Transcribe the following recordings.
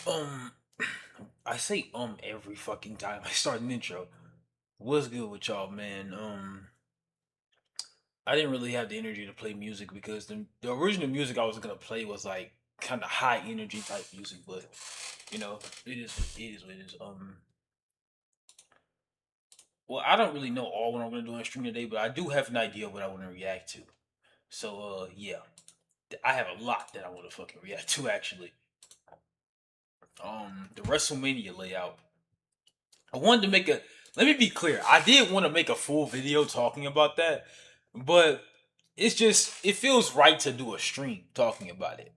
Um, I say every fucking time I start an intro. What's good with y'all, man? I didn't really have the energy to play music because the original music I was gonna play was like kind of high energy type music, but you know, it is. Well, I don't really know all what I'm gonna do on stream today, but I do have an idea of what I want to react to. So, yeah, I have a lot that I want to fucking react to actually. The Wrestlemania layout. I wanted to make a. Let me be clear. I did want to make a full video talking about that, but it's just it feels right to do a stream talking about it.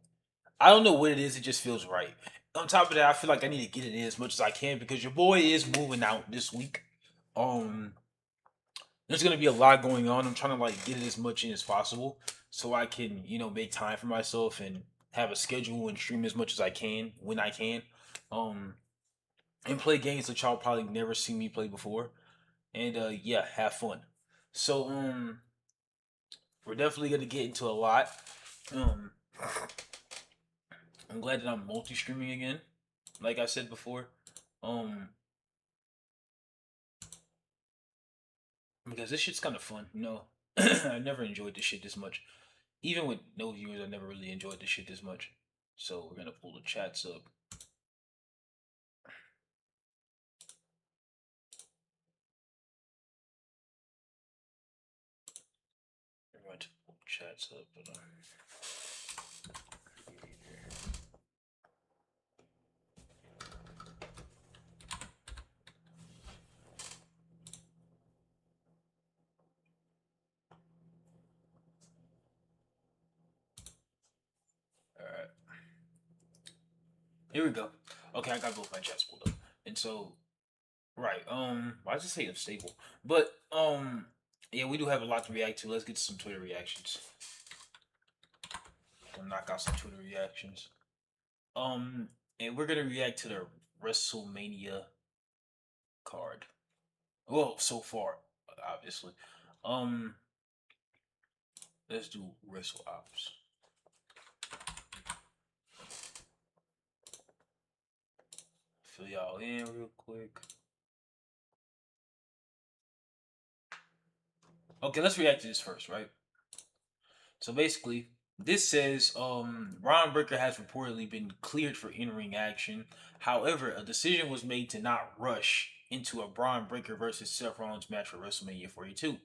I don't know what it is. It just feels right. On top of that, I feel like I need to get it in as much as I can because your boy is moving out this week. Um, there's gonna be a lot going on. I'm trying to like get it as much in as possible so I can make time for myself and have a schedule and stream as much as I can when I can. Um, and play games that y'all probably never seen me play before. And yeah, have fun. So we're definitely gonna get into a lot. Um I'm glad that I'm multi-streaming again, like I said before. Um because this shit's kind of fun, I never enjoyed this shit this much. Even with no viewers, I never really enjoyed this shit this much. So we're gonna pull the chats up. We're going to pull the chats up, but all right, here we go. Okay, I got both my chats pulled up, and so right. I just say unstable, but yeah, we do have a lot to react to. Let's get to some Twitter reactions. Gonna knock out some Twitter reactions. Um, and we're gonna react to the Wrestlemania card. Well, so far, obviously. Um, let's do Wrestle Ops. Fill y'all in real quick. Okay, let's react to this first, right? So basically, this says Ron Breaker has reportedly been cleared for in-ring action. However, a decision was made to not rush into a Braun Breaker versus Seth Rollins match for WrestleMania 42.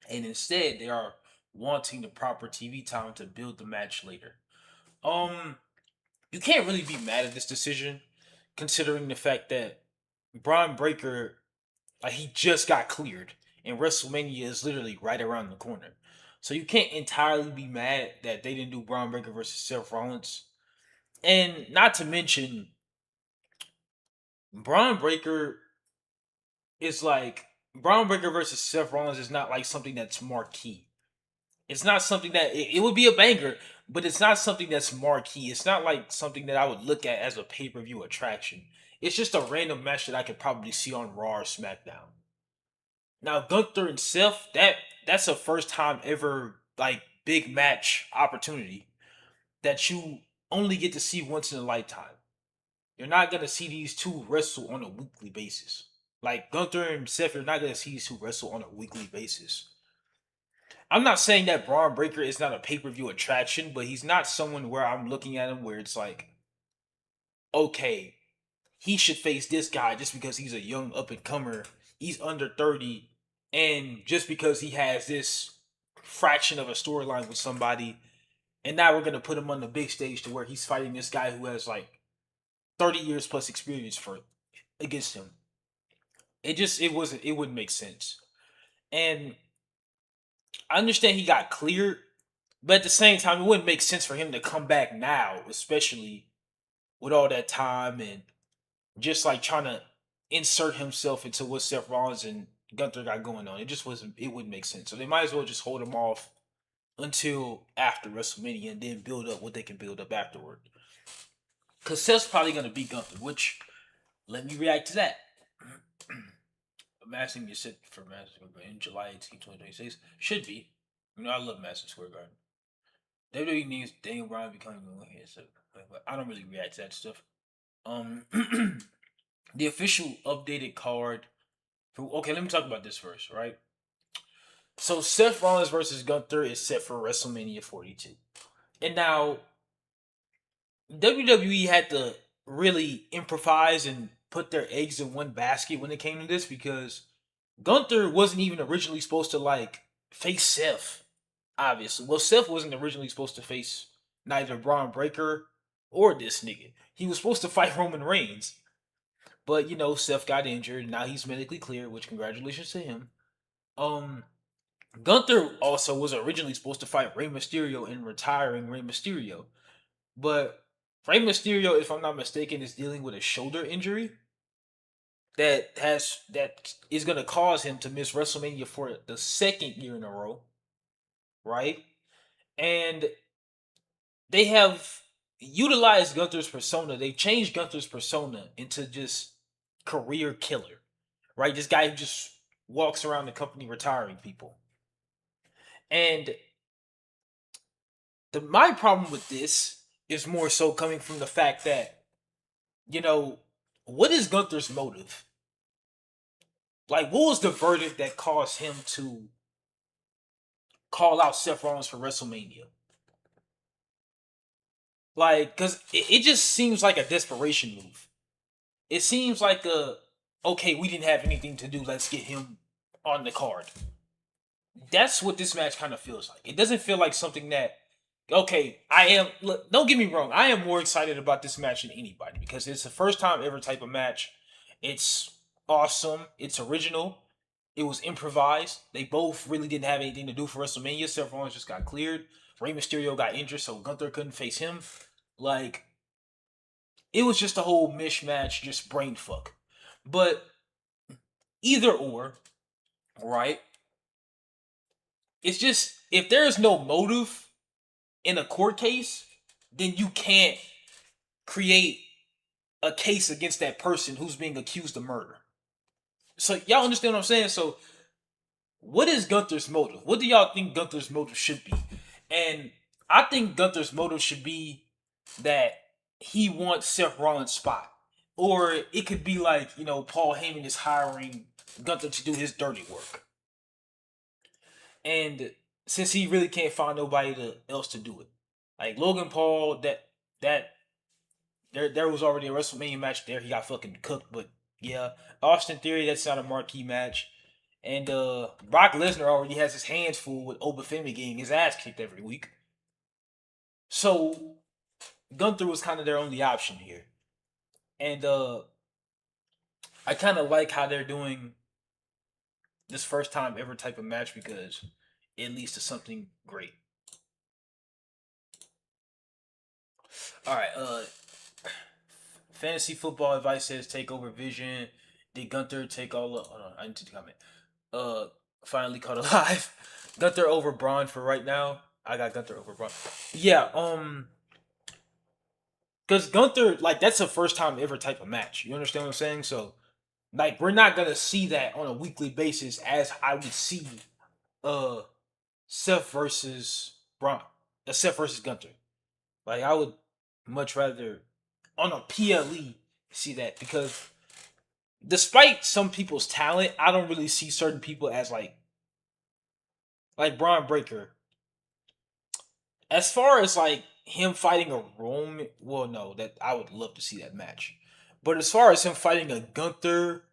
And instead, they are wanting the proper TV time to build the match later. Um, you can't really be mad at this decision, considering the fact that Braun Breaker, like he just got cleared, and WrestleMania is literally right around the corner. So you can't entirely be mad that they didn't do Braun Breaker versus Seth Rollins. And not to mention, Braun Breaker is like Braun Breaker versus Seth Rollins is not like something that's marquee. It's not something that it would be a banger, but it's not something that's marquee. It's not like something that I would look at as a pay per view attraction. It's just a random match that I could probably see on Raw or SmackDown. Now Gunther and Seth, that's a first time ever like big match opportunity that you only get to see once in a lifetime. You're not gonna see these two wrestle on a weekly basis. Like Gunther and Seth, you're not gonna see these two wrestle on a weekly basis. I'm not saying that Braun Breaker is not a pay per view attraction, but he's not someone where I'm looking at him where it's like, okay, he should face this guy just because he's a young up and comer. He's under 30, and just because he has this fraction of a storyline with somebody, and now we're gonna put him on the big stage to where he's fighting this guy who has like 30 years plus experience for against him. It wouldn't make sense. And I understand he got cleared, but at the same time, it wouldn't make sense for him to come back now, especially with all that time and just like trying to insert himself into what Seth Rollins and Gunther got going on. It just wasn't. It wouldn't make sense. So they might as well just hold him off until after WrestleMania and then build up what they can build up afterward. Because Seth's probably gonna beat Gunther, which let me react to that. Madison gets set for Madison Square Garden in July 18, 2026. Should be. I love Madison Square Garden. WWE needs Daniel Bryan becoming one here, so but I don't really react to that stuff. Um, the official updated card. Okay, let me talk about this first, right? So Seth Rollins versus Gunther is set for WrestleMania 42, and now WWE had to really improvise and put their eggs in one basket when it came to this because Gunther wasn't even originally supposed to like face Seth. Obviously, well, Seth wasn't originally supposed to face neither Braun Breaker or this nigga. He was supposed to fight Roman Reigns, but Seth got injured. And now he's medically cleared, which congratulations to him. Um, Gunther also was originally supposed to fight Rey Mysterio and retiring Rey Mysterio, but Rey Mysterio, if I'm not mistaken, is dealing with a shoulder injury that is going to cause him to miss WrestleMania for the second year in a row, right? And they have utilized Gunther's persona. They've changed Gunther's persona into just career killer, right? This guy who just walks around the company retiring people. And my problem with this is more so coming from the fact that, you know, what is Gunther's motive? Like, what was the verdict that caused him to call out Seth Rollins for WrestleMania? Like, because it just seems like a desperation move. It seems like okay, we didn't have anything to do. Let's get him on the card. That's what this match kind of feels like. It doesn't feel like something that, okay, I am, look, don't get me wrong, I am more excited about this match than anybody because it's the first time ever type of match. It's awesome. It's original. It was improvised. They both really didn't have anything to do for WrestleMania. Seth Rollins just got cleared. Rey Mysterio got injured, so Gunther couldn't face him. Like, it was just a whole mishmash, just brain fuck. But either or, right? It's just if there is no motive in a court case, then you can't create a case against that person who's being accused of murder. So y'all understand what I'm saying? So what is Gunther's motive? What do y'all think Gunther's motive should be? And I think Gunther's motive should be that he wants Seth Rollins' spot. Or it could be like, Paul Heyman is hiring Gunther to do his dirty work. And since he really can't find nobody else to do it. Like Logan Paul, that there was already a WrestleMania match there. He got fucking cooked, but yeah. Austin Theory, that's not a marquee match. And Brock Lesnar already has his hands full with Obafemi getting his ass kicked every week. So Gunther was kind of their only option here. And I kind of like how they're doing this first time ever type of match because it leads to something great. All right, fantasy football advice says take over Vision. Did Gunther take all? Hold on, I need to comment. Uh, finally caught alive. Gunther over Braun for right now. I got Gunther over Braun. Yeah, because Gunther, like, that's a first time ever type of match. You understand what I'm saying? So, like, we're not gonna see that on a weekly basis as I would see uh Seth versus Braun, Seth versus Gunther. Like, I would much rather on a PLE see that because despite some people's talent, I don't really see certain people as like Braun Breaker. As far as like him fighting a Roman, well, no, that I would love to see that match. But as far as him fighting a Gunther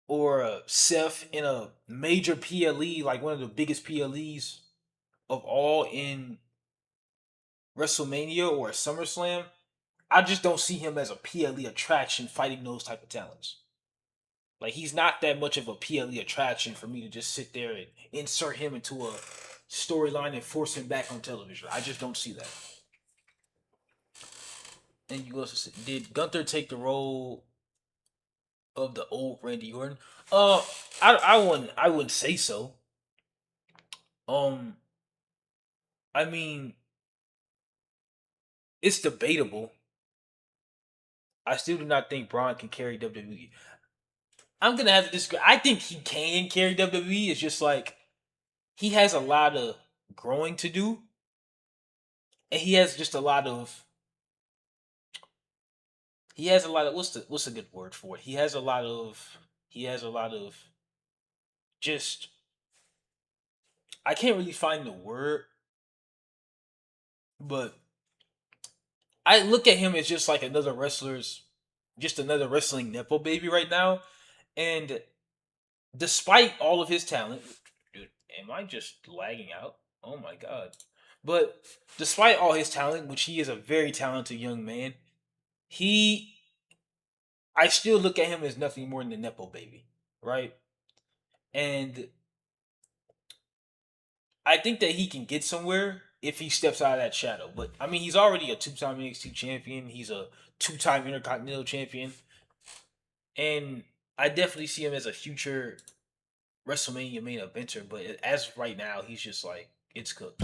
or a Seth in a major PLE, like one of the biggest PLEs of all in WrestleMania or SummerSlam, I just don't see him as a PLE attraction fighting those type of talents. Like he's not that much of a PLE attraction for me to just sit there and insert him into a storyline and force him back on television. I just don't see that. And you also said, did Gunther take the role of the old Randy Orton? Uh, I wouldn't say so. Um, I mean, it's debatable. I still do not think Braun can carry WWE. I'm gonna have to disagree. I think he can carry WWE. It's just like he has a lot of growing to do, and he has just a lot of he has a lot of what's a good word for it? He has a lot of just I can't really find the word, but I look at him as just like just another wrestling nepo baby right now. And despite all of his talent, dude, am I just lagging out? Oh my god! But despite all his talent, which he is a very talented young man, he I still look at him as nothing more than a nepo baby, right? And I think that he can get somewhere if he steps out of that shadow. But I mean, he's already a two-time NXT champion. He's a two-time Intercontinental champion, and I definitely see him as a future WrestleMania main eventer. But as of right now, he's just like it's cooked.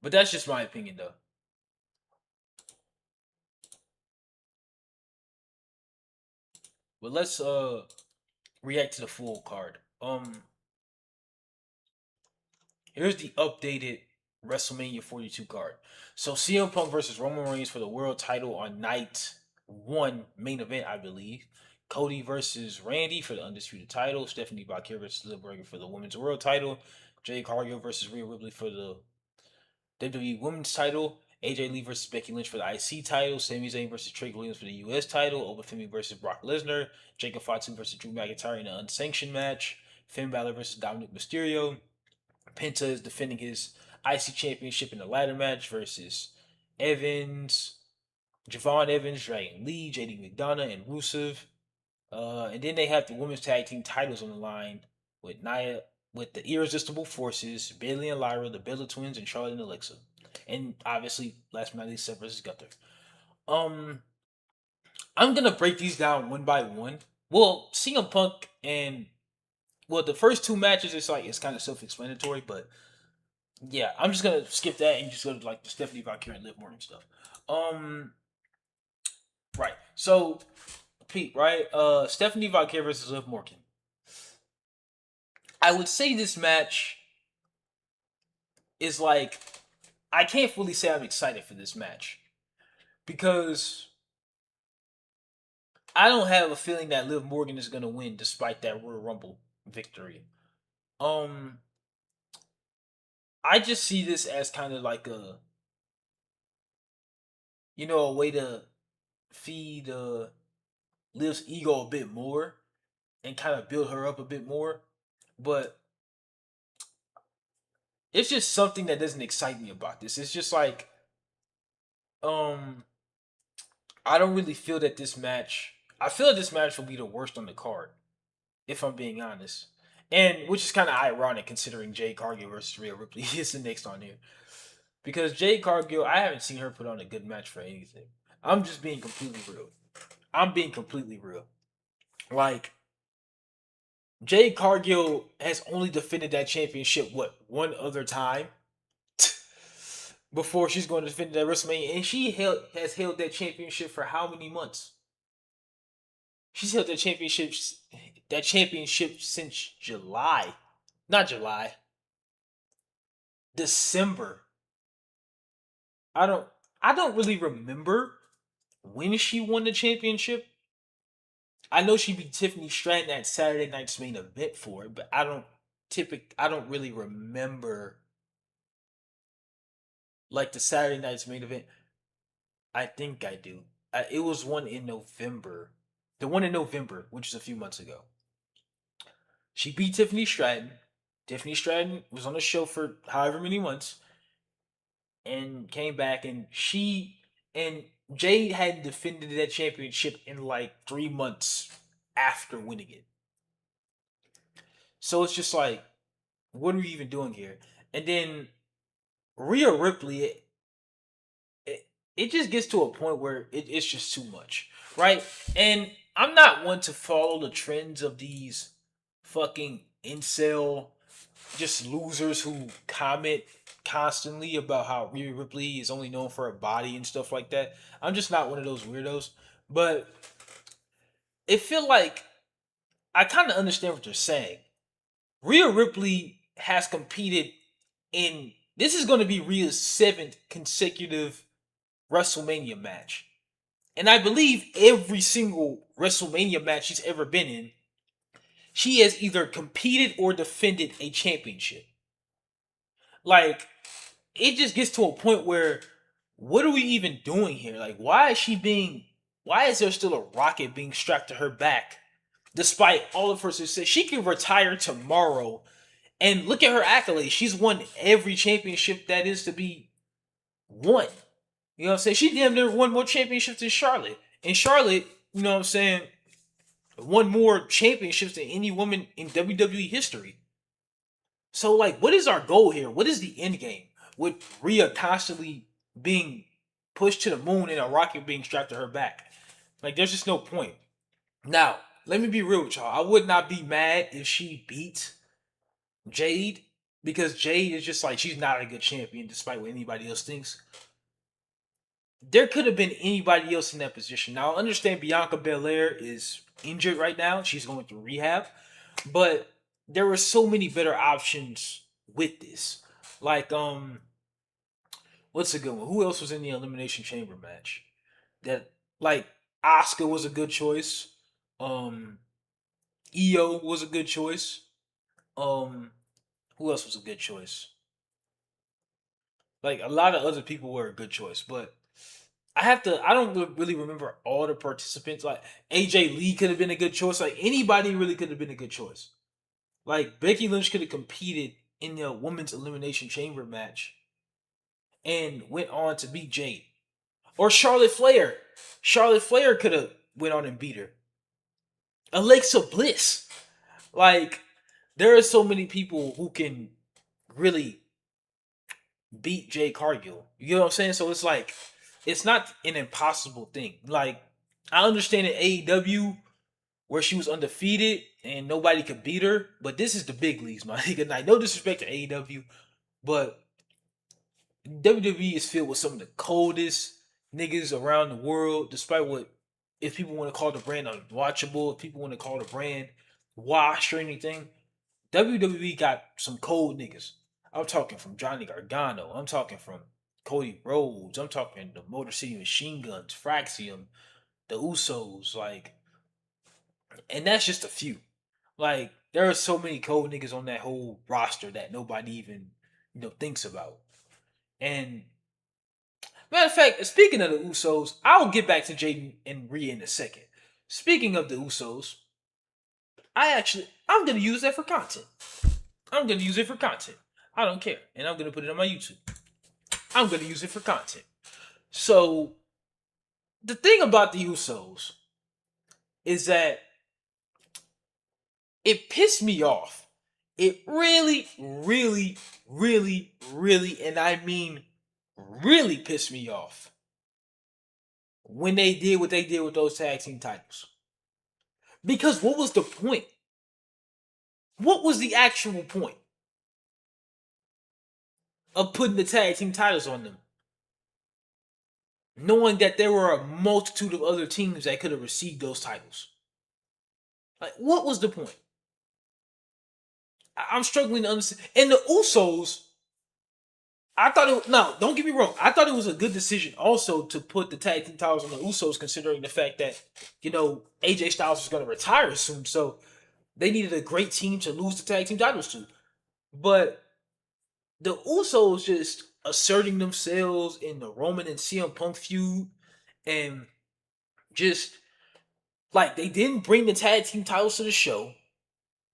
But that's just my opinion, though. But let's react to the full card. Here's the updated WrestleMania 42 card. So CM Punk versus Roman Reigns for the world title on night one main event, I believe. Cody versus Randy for the undisputed title. Stephanie Bakir versus Liv Morgan for the women's world title. Jade Cargill versus Rhea Ripley for the WWE women's title. AJ Lee versus Becky Lynch for the IC title. Sami Zayn versus Trick Williams for the US title. Obafemi versus Brock Lesnar. Jacob Fatu versus Drew McIntyre in an unsanctioned match. Finn Balor versus Dominic Mysterio. Penta is defending his IC championship in a ladder match versus Evans, Javon Evans, Dragon Lee, JD McDonough, and Rusev. And then they have the women's tag team titles on the line with Nia, with the Irresistible Forces, Bailey and Lyra, the Bella Twins, and Charlotte and Alexa. And obviously, last but not least, Seth versus Gunther. Um, I'm gonna break these down one by one. Well, CM Punk and the first two matches, it's kind of self-explanatory, but yeah, I'm just gonna skip that and just go to like the Stephanie Valkyrie and Liv Morgan stuff. Um, right. So, Pete, right? Stephanie Valkyrie versus Liv Morgan. I would say this match is like I can't fully say I'm excited for this match because I don't have a feeling that Liv Morgan is gonna win despite that Royal Rumble victory. Um, I just see this as kind of like a way to feed Liv's ego a bit more and kind of build her up a bit more. But it's just something that doesn't excite me about this. It's just like, um, I don't really feel that this match. I feel that this match will be the worst on the card, if I'm being honest. And which is kind of ironic considering Jade Cargill versus Rhea Ripley is the next on here. Because Jade Cargill, I haven't seen her put on a good match for anything. I'm just being completely real. I'm being completely real. Like, Jade Cargill has only defended that championship, what, one other time? Before she's going to defend that WrestleMania, and has held that championship for how many months? She's held that championship since July, not July, December. I don't I don't really remember when she won the championship. I know she beat Tiffany Stratton at Saturday night's main event for it, but I don't really remember like the Saturday night's main event. I think I do. It was one in November. The one in November, which is a few months ago. She beat Tiffany Stratton. Tiffany Stratton was on the show for however many months and came back, and Jade hadn't defended that championship in like 3 months after winning it. So it's just like, what are we even doing here? And then Rhea Ripley, it just gets to a point where it's just too much, right? And I'm not one to follow the trends of these fucking incel just losers who comment constantly about how Rhea Ripley is only known for her body and stuff like that. I'm just not one of those weirdos. But it feel like I kind of understand what they're saying. Rhea Ripley has competed in this is going to be Rhea's seventh consecutive WrestleMania match. And I believe every single WrestleMania match she's ever been in, she has either competed or defended a championship. Like, it just gets to a point where, what are we even doing here? Like, why is there still a rocket being strapped to her back despite all of her success? She can retire tomorrow and look at her accolades. She's won every championship that is to be won. You know what I'm saying? She damn near won more championships than Charlotte. And Charlotte, you know what I'm saying, won more championships than any woman in WWE history. So, like, what is our goal here? What is the end game with Rhea constantly being pushed to the moon and a rocket being strapped to her back? Like, there's just no point. Now, let me be real with y'all. I would not be mad if she beat Jade, because Jade is just like, she's not a good champion despite what anybody else thinks. There could have been anybody else in that position. Now, I understand Bianca Belair is injured right now. She's going through rehab. But there were so many better options with this. Like, what's a good one? Who else was in the Elimination Chamber match? That, like, Asuka was a good choice. Io was a good choice. Who else was a good choice? Like, a lot of other people were a good choice, but I don't really remember all the participants. Like, AJ Lee could have been a good choice. Like, anybody really could have been a good choice. Like, Becky Lynch could have competed in the women's elimination chamber match and went on to beat Jade. Or Charlotte Flair. Charlotte Flair could have went on and beat her. Alexa Bliss. Like, there are so many people who can really beat Jade Cargill. You know what I'm saying? So it's like, it's not an impossible thing. Like, I understand in AEW where she was undefeated and nobody could beat her, but this is the big leagues, my nigga. Like, no disrespect to AEW, but WWE is filled with some of the coldest niggas around the world, despite what, if people want to call the brand unwatchable, if people want to call the brand washed or anything, WWE got some cold niggas. I'm talking from Johnny Gargano. I'm talking from Cody Rhodes. I'm talking the Motor City Machine Guns, Fraxium, the Usos, like, and that's just a few. Like, there are so many cold niggas on that whole roster that nobody even, thinks about. And matter of fact, speaking of the Usos, I'll get back to Jaden and Rhea in a second. Speaking of the Usos, I'm gonna use that for content. I'm gonna use it for content. I don't care. And I'm gonna put it on my YouTube. I'm gonna use it for content. So, the thing about the Usos is that it pissed me off. It really, really, really, really, and I mean really pissed me off when they did what they did with those tag team titles. Because what was the point? What was the actual point of putting the tag team titles on them? Knowing that there were a multitude of other teams that could have received those titles. Like, what was the point? I'm struggling to understand. And the Usos, no, don't get me wrong. I thought it was a good decision also to put the tag team titles on the Usos, considering the fact that, AJ Styles was going to retire soon. So they needed a great team to lose the tag team titles to. But the Usos just asserting themselves in the Roman and CM Punk feud, and just, like, they didn't bring the tag team titles to the show.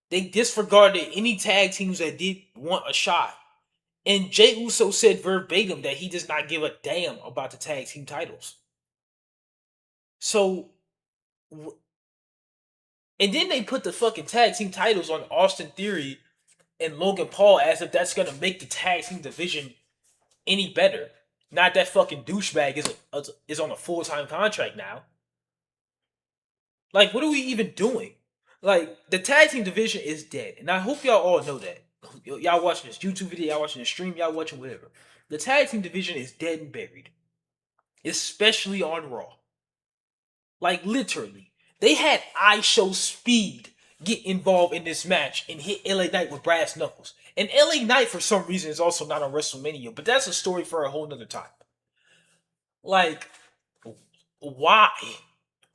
They disregarded any tag teams that did want a shot. And Jey Uso said verbatim that he does not give a damn about the tag team titles. So, and then they put the fucking tag team titles on Austin Theory and Logan Paul as if that's gonna make the tag team division any better. Not that fucking douchebag is on a full-time contract now. Like, what are we even doing? Like, the tag team division is dead. And I hope y'all all know that. Y'all watching this YouTube video, y'all watching the stream, y'all watching whatever. The tag team division is dead and buried. Especially on Raw. Like, literally. They had IShow Speed get involved in this match and hit LA Knight with brass knuckles. And LA Knight, for some reason, is also not on WrestleMania. But that's a story for a whole nother time. Like, why?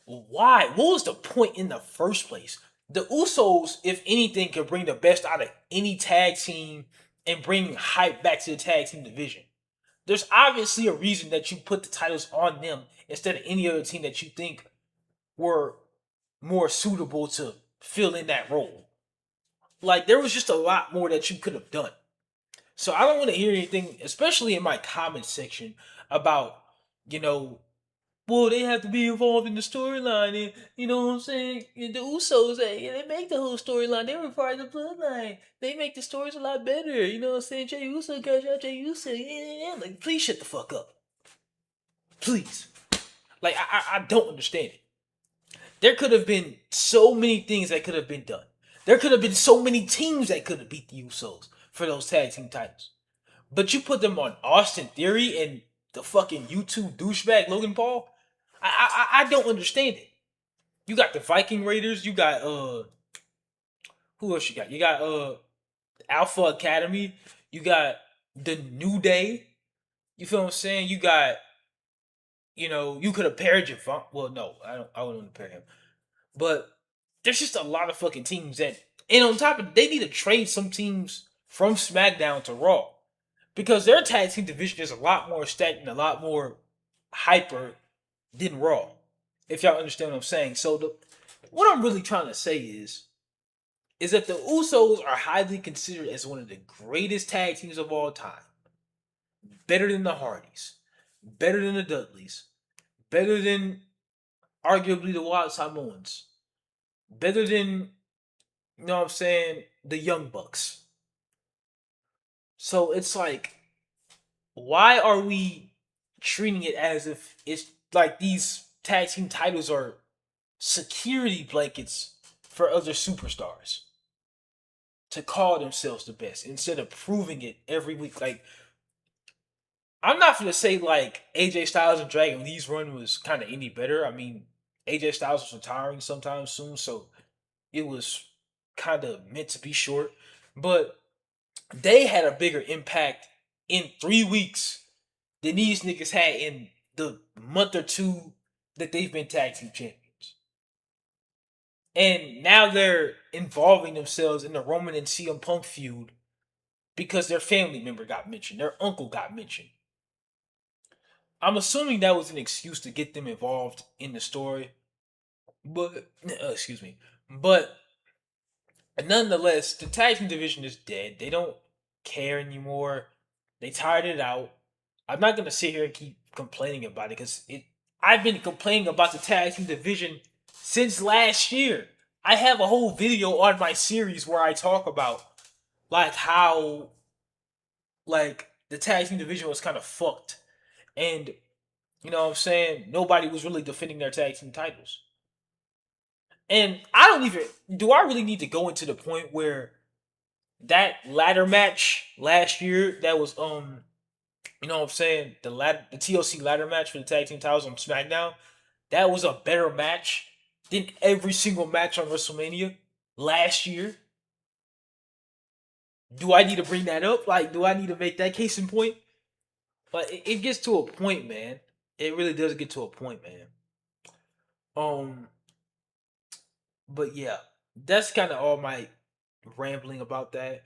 Why? What was the point in the first place? The Usos, if anything, could bring the best out of any tag team and bring hype back to the tag team division. There's obviously a reason that you put the titles on them instead of any other team that you think were more suitable to fill in that role. Like, there was just a lot more that you could have done. So I don't want to hear anything, especially in my comment section, about, you know, well, they have to be involved in the storyline, and you know what I'm saying. And the Usos, they make the whole storyline. They were part of the bloodline. They make the stories a lot better. You know what I'm saying? Jey Uso, gosh, Jey Uso. Yeah. Like, please shut the fuck up, please. Like, I don't understand it. There could have been so many things that could have been done. There could have been so many teams that could have beat the Usos for those tag team titles. But you put them on Austin Theory and the fucking YouTube douchebag Logan Paul. I don't understand it. You got the Viking Raiders. You got who else you got? You got Alpha Academy. You got the New Day. You feel what I'm saying? You got, you could have paired your well, no, I wouldn't want to pair him. But there's just a lot of fucking teams that, and on top of it, they need to trade some teams from SmackDown to Raw because their tag team division is a lot more stacked and a lot more hyper than Raw. If y'all understand what I'm saying. So what I'm really trying to say is that the Usos are highly considered as one of the greatest tag teams of all time. Better than the Hardys, better than the Dudleys, better than arguably the Wild Samoans, better than, what I'm saying, the Young Bucks. So it's like, why are we treating it as if it's like these tag team titles are security blankets for other superstars to call themselves the best instead of proving it every week? Like, I'm not gonna say like AJ Styles and Dragon Lee's run was kind of any better. I mean, AJ Styles was retiring sometime soon, so it was kind of meant to be short. But they had a bigger impact in 3 weeks than these niggas had in the month or two that they've been tag team champions. And now they're involving themselves in the Roman and CM Punk feud because their family member got mentioned, their uncle got mentioned. I'm assuming that was an excuse to get them involved in the story, but excuse me. But nonetheless, the tag team division is dead. They don't care anymore. They tired it out. I'm not gonna sit here and keep complaining about it because I've been complaining about the tag team division since last year. I have a whole video on my series where I talk about like how like the tag team division was kind of fucked, and you know what I'm saying, nobody was really defending their tag team titles. And I don't even do I really need to go into the point where that ladder match last year that was you know what I'm saying, the TLC ladder match for the tag team titles on SmackDown, that was a better match than every single match on WrestleMania last year. Do I need to bring that up? Like, do I need to make that case in point? But it gets to a point, man. It really does get to a point, man. Um, but yeah, that's kind of all my rambling about that.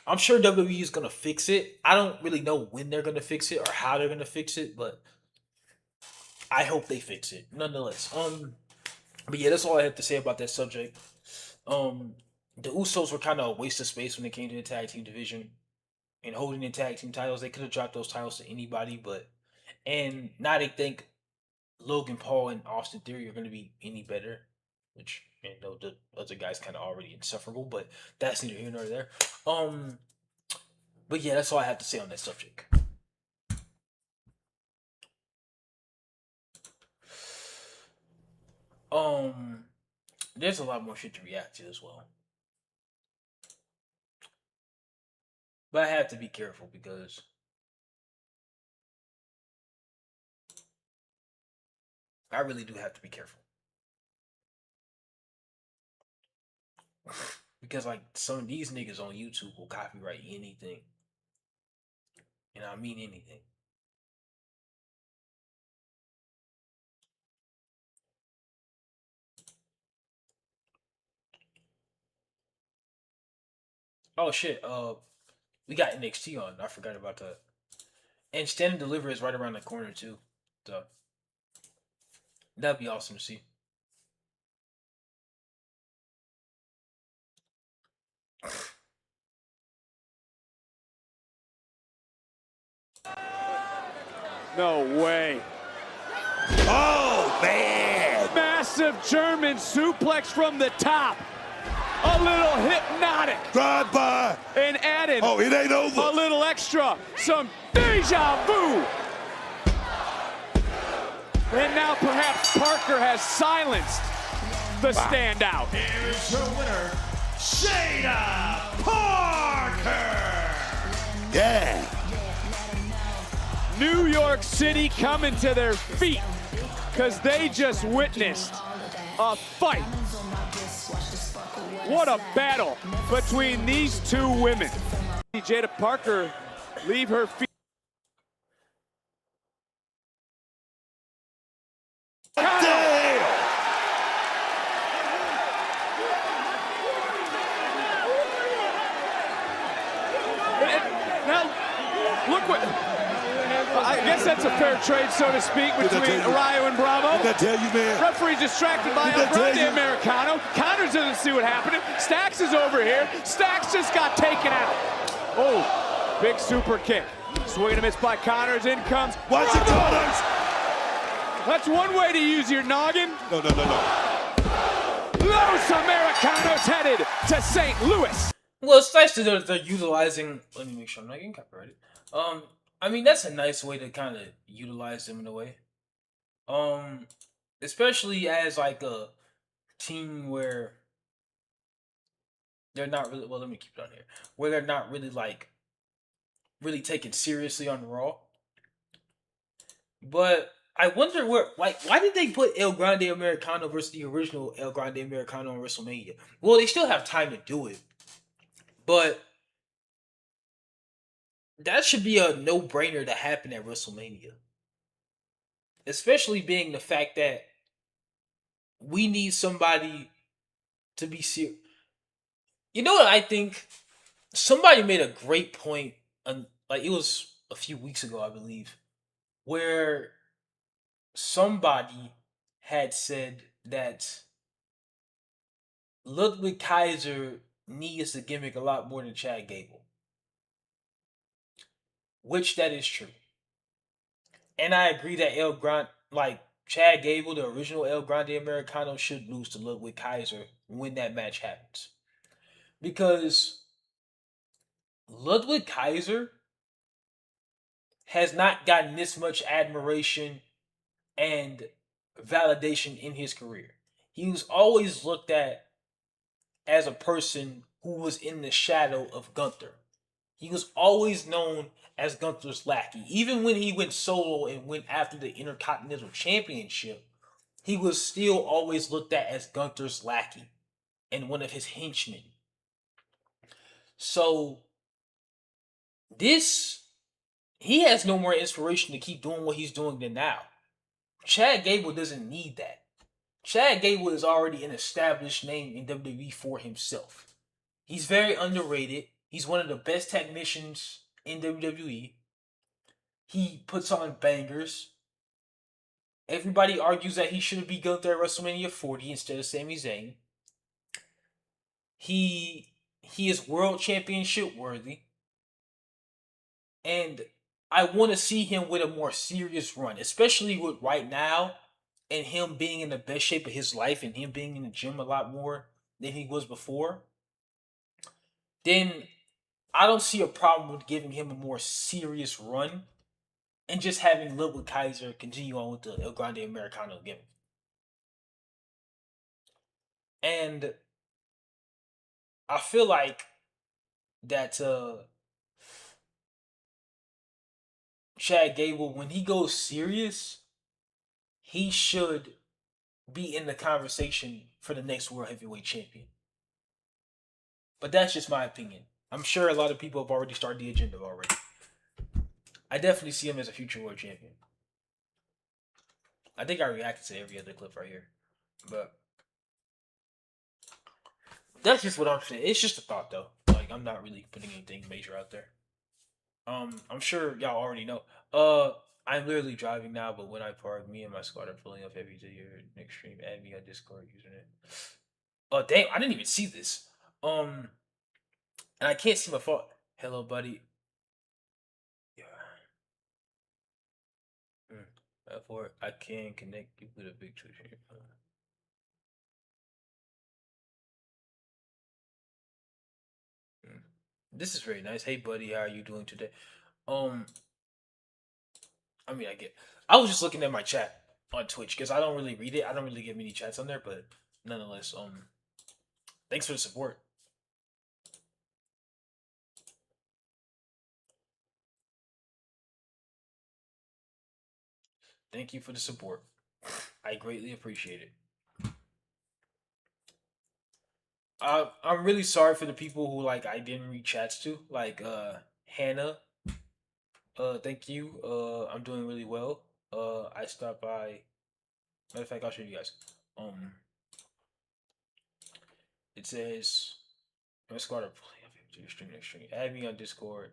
I'm sure WWE is gonna fix it. I don't really know when they're gonna fix it or how they're gonna fix it, but I hope they fix it nonetheless. But yeah, that's all I have to say about that subject. Um, the Usos were kind of a waste of space when it came to the tag team division and holding the tag team titles. They could have dropped those titles to anybody, but and now they think Logan Paul and Austin Theory are going to be any better, which the other guy's kind of already insufferable, but that's neither here nor there. Um, but yeah, that's all I have to say on that subject. Um, there's a lot more shit to react to as well, but I have to be careful because I really do have to be careful because like some of these niggas on YouTube will copyright anything, and I mean anything. Oh shit. We got NXT on. I forgot about that. And Stand and Deliver is right around the corner too. So that'd be awesome to see. No way. Oh, man. Massive German suplex from the top. A little hypnotic. Drive by. And added Oh, it ain't over. a little extra. Some deja vu. And now perhaps Parker has silenced the standout. Here's your winner, Shayna Parker. Yeah. New York City coming to their feet because they just witnessed a fight. What a battle between these two women. Jada Parker leave her feet. Damn. Now, look what. I guess that's a fair trade, so to speak, between Araya and Bravo. Did I tell you, man? Referee distracted by El Grande Americano. Connors doesn't see what happened. Stacks is over here. Stacks just got taken out. Oh, big super kick. Swing and a miss by Connors. In comes. Watch the Connors. That's one way to use your noggin. No. Los Americanos headed to St. Louis. Well, it's nice to know that they're utilizing. Let me make sure I'm not getting copyrighted. I mean that's a nice way to kind of utilize them in a way. Especially as like a team where they're not really. Well, let me keep it on here. Where they're not really like really taken seriously on Raw. But I wonder where, like, why did they put El Grande Americano versus the original El Grande Americano on WrestleMania? Well, they still have time to do it, but that should be a no-brainer to happen at WrestleMania. Especially being the fact that we need somebody to be serious. You know what I think? Somebody made a great point, like it was a few weeks ago, I believe, where somebody had said that Ludwig Kaiser needs the gimmick a lot more than Chad Gable. Which that is true. And I agree that Chad Gable, the original El Grande Americano, should lose to Ludwig Kaiser when that match happens. Because Ludwig Kaiser has not gotten this much admiration and validation in his career. He was always looked at as a person who was in the shadow of Gunther. He was always known as Gunther's lackey. Even when he went solo and went after the Intercontinental Championship, he was still always looked at as Gunther's lackey and one of his henchmen. So, he has no more inspiration to keep doing what he's doing than now. Chad Gable doesn't need that. Chad Gable is already an established name in WWE for himself. He's very underrated. He's one of the best technicians in WWE. He puts on bangers. Everybody argues that he should be Gunther at WrestleMania 40 instead of Sami Zayn. He is world championship worthy. And I want to see him with a more serious run, especially with right now and him being in the best shape of his life and him being in the gym a lot more than he was before. Then I don't see a problem with giving him a more serious run and just having Ludwig Kaiser continue on with the El Grande Americano gimmick. And I feel like that Chad Gable, when he goes serious, he should be in the conversation for the next World Heavyweight Champion. But that's just my opinion. I'm sure a lot of people have already started the agenda already. I definitely see him as a future world champion. I think I reacted to every other clip right here. But that's just what I'm saying. It's just a thought, though. Like, like I'm not really putting anything major out there. I'm sure y'all already know. I'm literally driving now, but when I park, me and my squad are pulling up heavy to your next stream. Add me on Discord username. Oh damn, I didn't even see this. And I can't see my phone. Hello, buddy. Yeah. Therefore, I can connect you with a big Twitch here. This is very nice. Hey, buddy, how are you doing today? Um, I mean, I was just looking at my chat on Twitch because I don't really read it. I don't really get many chats on there, but nonetheless, thanks for the support. Thank you for the support. I greatly appreciate it. I'm really sorry for the people who like I didn't read chats to, like Hannah. Thank you. I'm doing really well. I stopped by. Matter of fact, I'll show you guys. It says let's go to stream. Add me on Discord.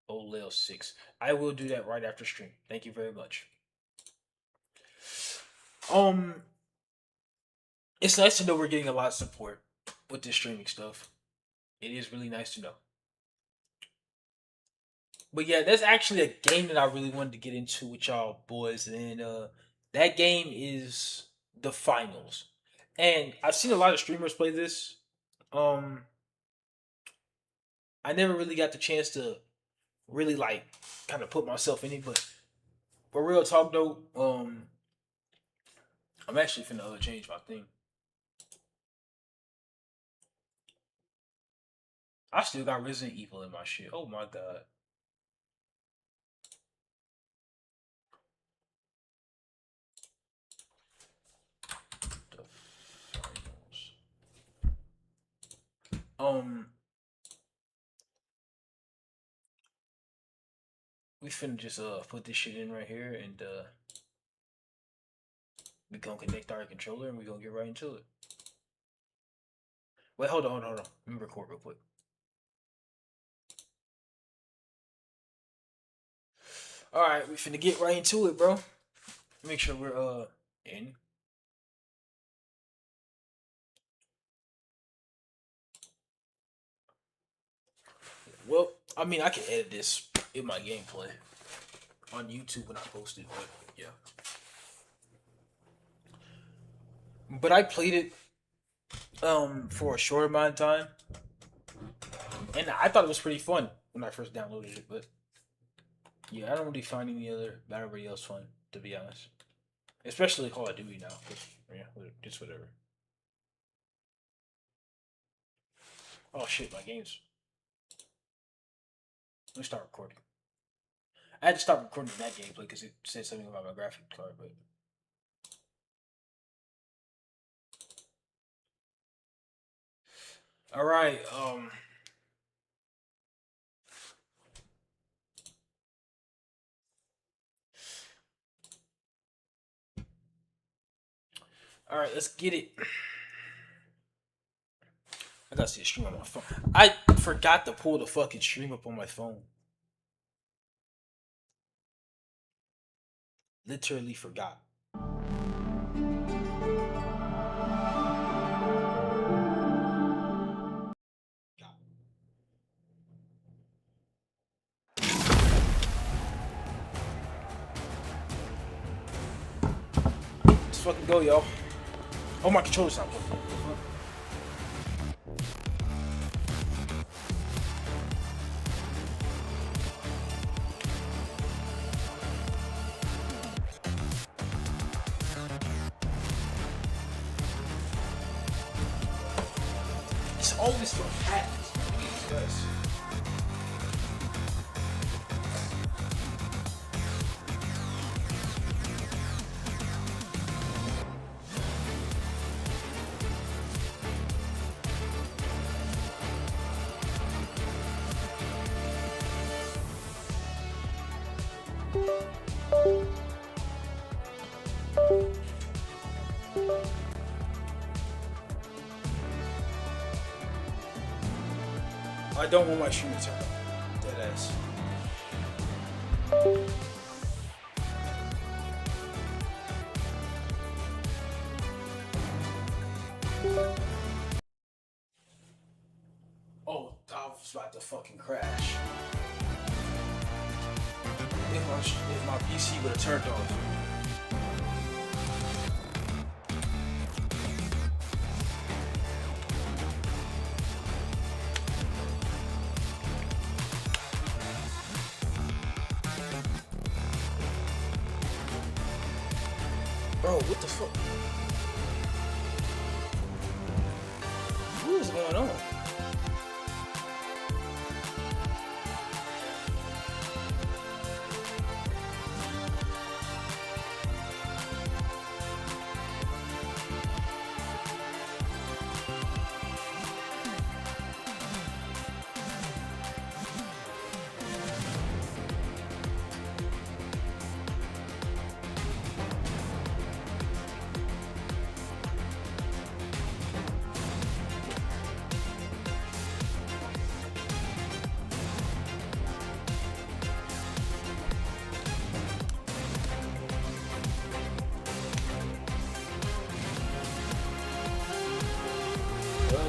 Olil6. I will do that right after stream. Thank you very much. It's nice to know we're getting a lot of support with this streaming stuff. It is really nice to know. But yeah, that's actually a game that I really wanted to get into with y'all boys, and that game is the finals. And I've seen a lot of streamers play this. I never really got the chance to really like kind of put myself in it, but for real talk though, I'm actually finna change my thing. I still got Resident Evil in my shit. Oh my god. The finals. We finna just put this shit in right here, and we gonna connect our controller and we gonna get right into it. Wait, hold on. Let me record real quick. Alright, we finna get right into it, bro. Make sure we're in. Well, I mean I can edit this in my gameplay on YouTube when I post it, but yeah. But I played it for a short amount of time, and I thought it was pretty fun when I first downloaded it. But yeah, I don't really find any other Battle Royales fun, to be honest. Especially Call of Duty now. Yeah, just whatever. Oh shit, my games. Let me start recording. I had to stop recording that gameplay because it said something about my graphic card, but. Alright, Alright, let's get it. I gotta see a stream on my phone. I forgot to pull the fucking stream up on my phone. Literally forgot. Let's fucking go, y'all. Oh, my controller's not working. It's always what happens with these guys. I don't want my stream to turn off. Deadass. Oh, I was about to fucking crash. If my PC would have turned off. Bro, what the fuck? What is going on?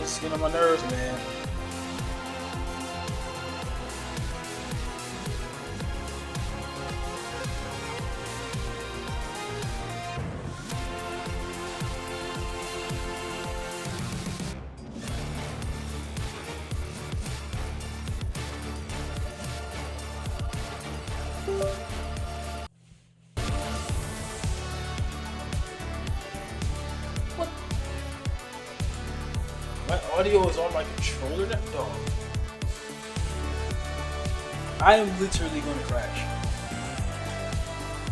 It's getting on my nerves, man. What? My audio is on my controller now? Dog. I am literally gonna crash.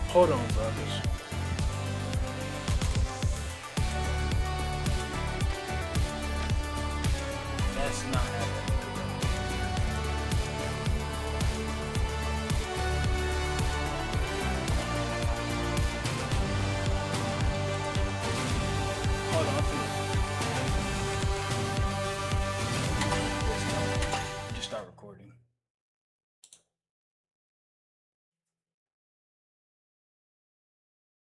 Hold on, brothers. That's not happening. Hold on. Just start recording.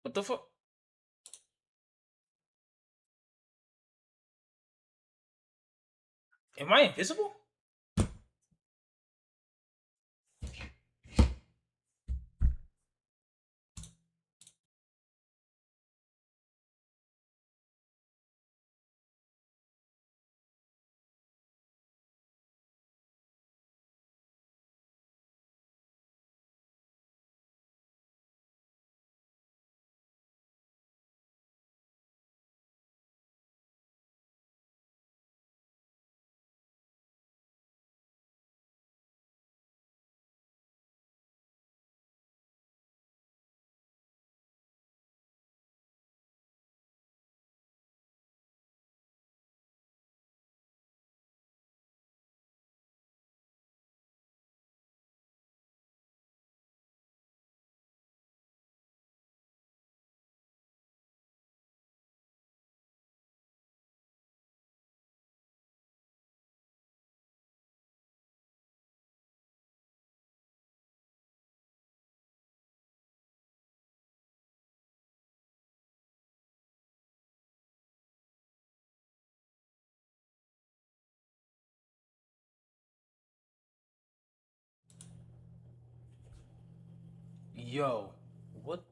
What the fuck? Am I invisible? Yo, what?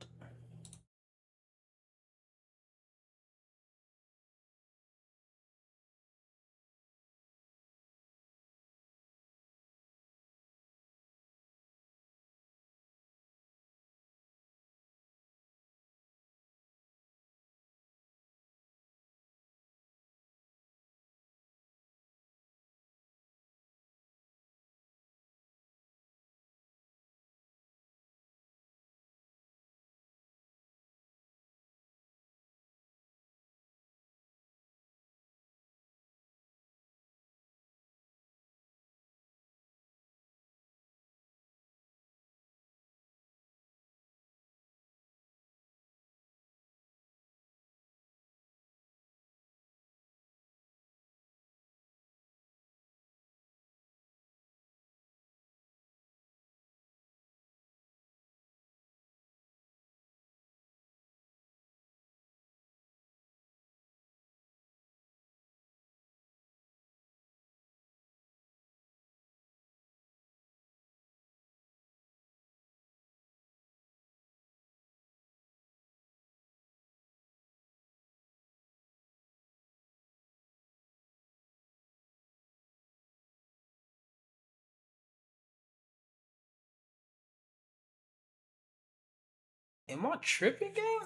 Am I tripping, gang?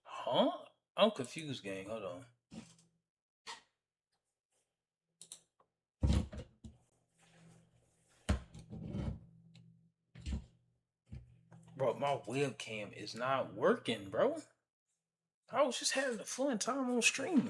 Huh? I'm confused, gang. Hold on. Bro, my webcam is not working, bro. I was just having a fun time on stream.